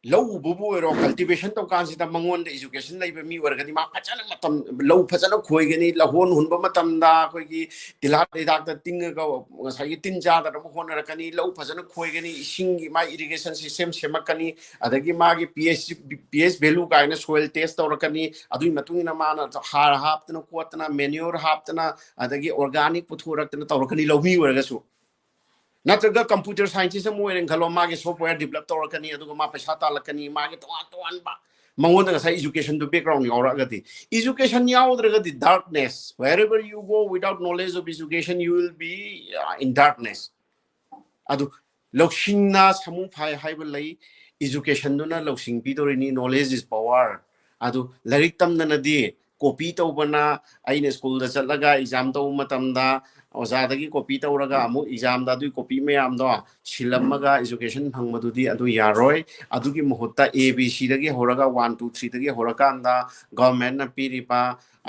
low bubu ero cultivation to kan sita mangon de education lai mi warga di ma phajana matam low phajana khoi gani la hon hun ba matam da khoi gi tila de dak da ting ga sai gi tin ja da mo hon ra kani low phajana khoi gani ising gi ma irrigation system semakani adagi ma gi pH value ka ina soil test to ra kani adui matung ina ma na har hap tana kwatna manure hap tana adagi organic puthurak tana to ra kani low mi warga su नत्रगा computer science मोइन खलो मागे software develop तौरकनी अदुगा मा पैसा तालकनी मागे तोन बा मंगोन गा एजुकेशन टू बैकग्राउंड यावरागति एजुकेशन यावद्रगति darkness wherever you go without knowledge of education you will be in darkness adu lokshingna samu phai haiba lei education duna loksing pidorini knowledge is power adu larik tamna nadi copy tawbana aina school da chalaga exam taw matamda ओजादगी copy तौरगा अमु exam दा दुई copy ma'am दो सिलमगा education फंगमदुदी अदु यारोय अदुगी मुहत्ता ABC दगी होरगा 1 2 3 दगी होरकांदा government ना पीरिबा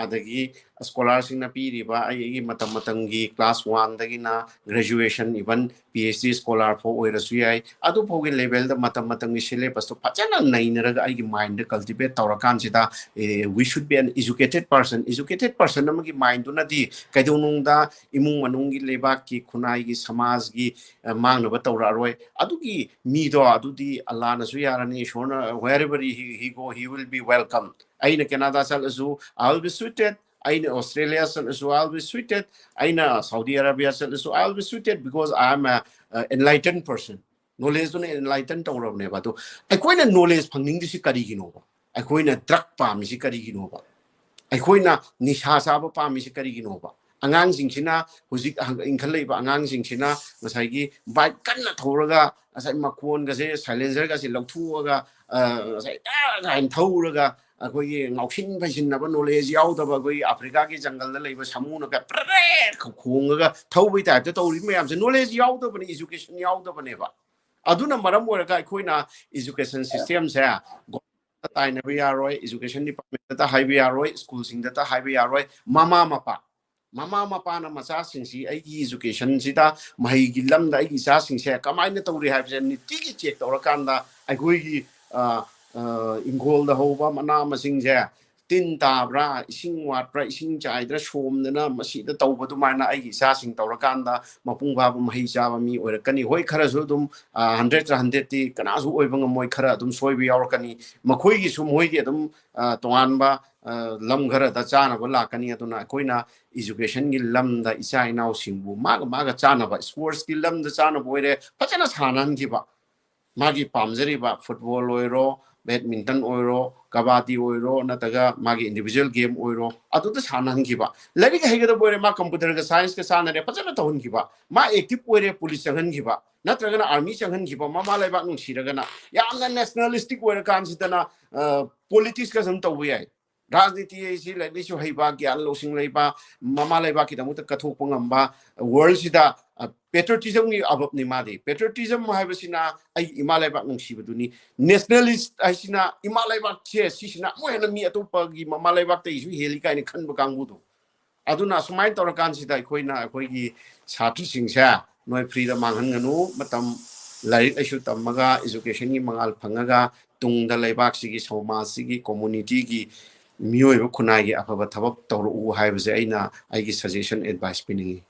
अदगी scholarship ना पीरिबा आइगी मतम मतंगी क्लास 1 दगी ना ग्रेजुएशन इवन पीएचडी स्कॉलर फो ओइरसु याय अदु फोगे लेवल दा मतम मतंगी सिलेबस तो फजना नैनरगा आइगी माइंड कल्टिवेट तौरकान सिदा we should be an educated person अमगी माइंड दुना दी कैदोनुंदा इमुंग मनुंगी लेबाक की खुनाई की समाज की मांगनब तौरारोय अदुगी मीदो अदुदी अल्लाह नसु यारनी ईश्वरना wherever he go he will be welcome aina canada salasu I'll be suited aina australia salasu I'll be suited aina saudi arabia salasu I'll be suited because I am a enlightened person knowledge to enlightened tawrabne ba to akoina knowledge phangning disi kari gino ba akoina drug pa mi si kari gino ba akoina nisha sa ba pa mi si kari gino ba angang singchina huzik ingkhalei ba angang singchina masai gi bike kanna thoraga asai makon ga se silencer ga se lauthuaga asai ga in thoraga akoi gi ngausin phaisin na ba knowledge yaw da ba koi africa gi jungle da leiba samuna ka pre khong ga thaubai ta ta tori mayam se knowledge yaw da ba ni education yaw da ba ne ba aduna maram oraga koina education system se taina bi yaroi education department ta high bi yaroi school sing da ta high bi yaroi mama mapa na macha singsi aigi education sida mahi gi lamda aigi sa singse kamaina tawri haibse niti gi check tawrakanda aigoi gi ingol da hoba mana masingse tin tabra ising watra ising chaidra somdana masida tawbadu maina aigi sa sing tawrakanda mapung ba mahi chaba mi oirakani hoi khara su dum 100 100 ti kana su oibanga moi khara dum soibi yawarkani makhoi gi su moi gi dum toanba lam ghara da chana ba lakani aduna koina education gi lam da isa inau singbu maga chana ba sports gi lam da chana boire pachana sanan gi ba magi pamjari ba football oiro badminton oiro kabaddi oiro nataga magi individual game oiro adu da sanan gi ba lari ga hega da boire ma computer ga science ga sana re pachana tawun gi ba ma active oire police changan gi ba natraga army changan gi ba mama lai ba nung siraga na yamna nationalistic oira kan sitana politics ka sam tawu yai राजनीति से लेनिसु हैबा ज्ञान losing लेबा mama लेबा की दमुत कथोक पंगम्बा world सिदा patriotism की अबब निमादे patriotism हाइबसिना आई इमा लेबा नुंसिबदुनी नेशनलिस्ट आइसिना इमा लेबा से सिसिना मोहेन मी अतोप की ममा लेबा ते इसु हेली काइन खनब कांगबुदु अदुना सुमाइन तोरकान सिदा अखोइना अखोइगी छात्र सिंगसा नोय फ्रीडम मांगहनगनु मतम लाइक आइसु तमगा एजुकेशन की मंगाल फंगगा तुंगदा लेबाक सिगी समाज सिगी कम्युनिटी की मियोय खुनाई अफब थबक तौर उ हाइबसे अइना आइगी सजेशन एडवाइस पिनिंगी